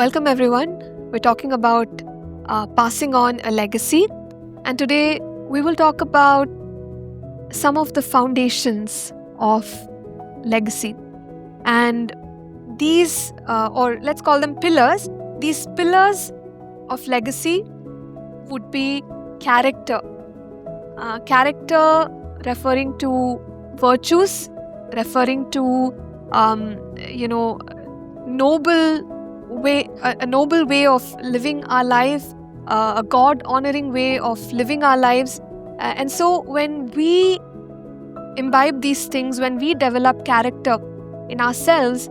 Welcome everyone. We're talking about passing on a legacy, and today we will talk about some of the foundations of legacy. And these, or let's call them pillars, these pillars of legacy would be character. Character referring to virtues, referring to noble way, a noble way of living our life, a God-honoring way of living our lives. And so when we imbibe these things, when we develop character in ourselves,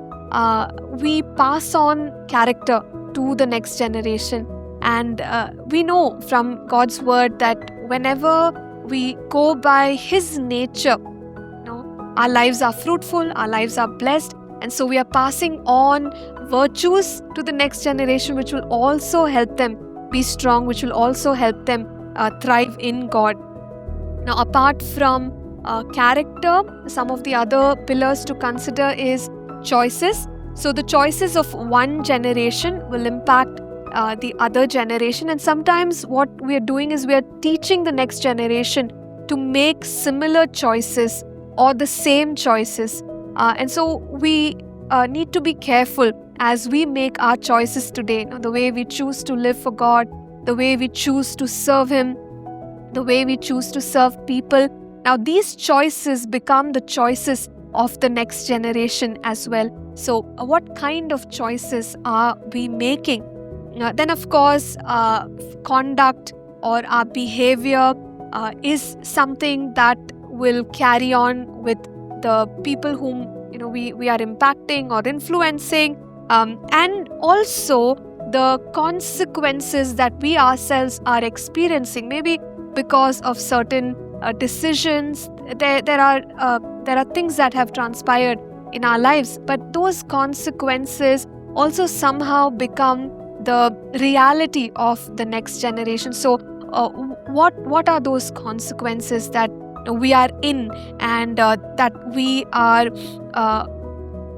we pass on character to the next generation. And we know from God's word that whenever we go by His nature, our lives are fruitful, our lives are blessed. And so we are passing on virtues to the next generation, which will also help them be strong, which will also help them thrive in God. Now, apart from character, some of the other pillars to consider is choices. So the choices of one generation will impact the other generation. And sometimes what we are doing is we are teaching the next generation to make similar choices or the same choices. And so we need to be careful as we make our choices today. The way we choose to live for God, the way we choose to serve Him, the way we choose to serve people. Now these choices become the choices of the next generation as well. So what kind of choices are we making? Then of course, conduct or our behavior is something that will carry on with the people whom we are impacting or influencing, and also the consequences that we ourselves are experiencing, maybe because of certain decisions. There are things that have transpired in our lives, but those consequences also somehow become the reality of the next generation. So what are those consequences that we are in and that we are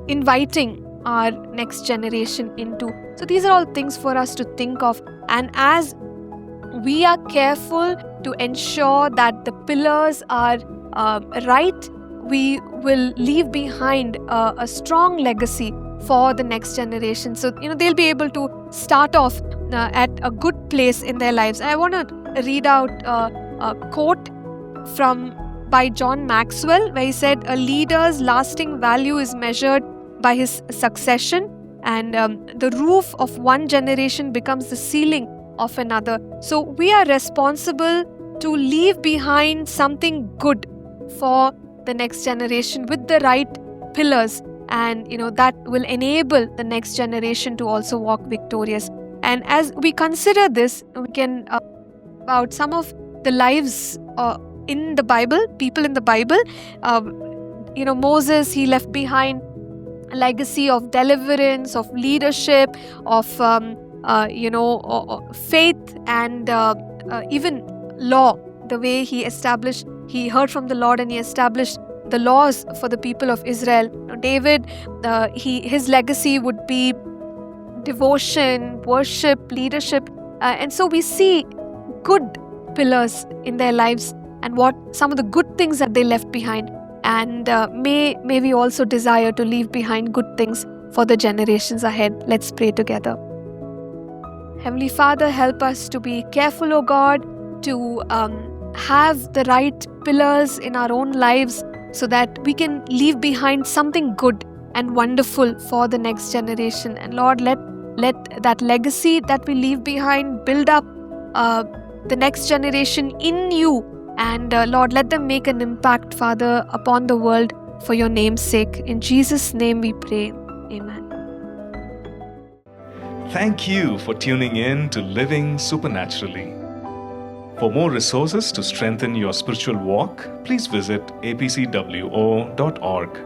inviting our next generation into? So these are all things for us to think of, and as we are careful to ensure that the pillars are right, we will leave behind a strong legacy for the next generation. So they'll be able to start off at a good place in their lives. I want to read out a quote by John Maxwell, where he said, "A leader's lasting value is measured by his succession, and the roof of one generation becomes the ceiling of another." So we are responsible to leave behind something good for the next generation with the right pillars, and that will enable the next generation to also walk victorious. And as we consider this, we can about some of the lives in the Bible, people in the Bible. Moses, he left behind a legacy of deliverance, of leadership, of faith, and even law. The way he heard from the Lord and he established the laws for the people of Israel. David, his legacy would be devotion, worship, leadership, and so we see good pillars in their lives and what some of the good things that they left behind. And may we also desire to leave behind good things for the generations ahead. Let's pray together. Heavenly Father, help us to be careful, O God, to have the right pillars in our own lives so that we can leave behind something good and wonderful for the next generation. And Lord, let that legacy that we leave behind build up the next generation in you. And Lord, let them make an impact, Father, upon the world for your name's sake. In Jesus' name we pray. Amen. Thank you for tuning in to Living Supernaturally. For more resources to strengthen your spiritual walk, please visit apcwo.org.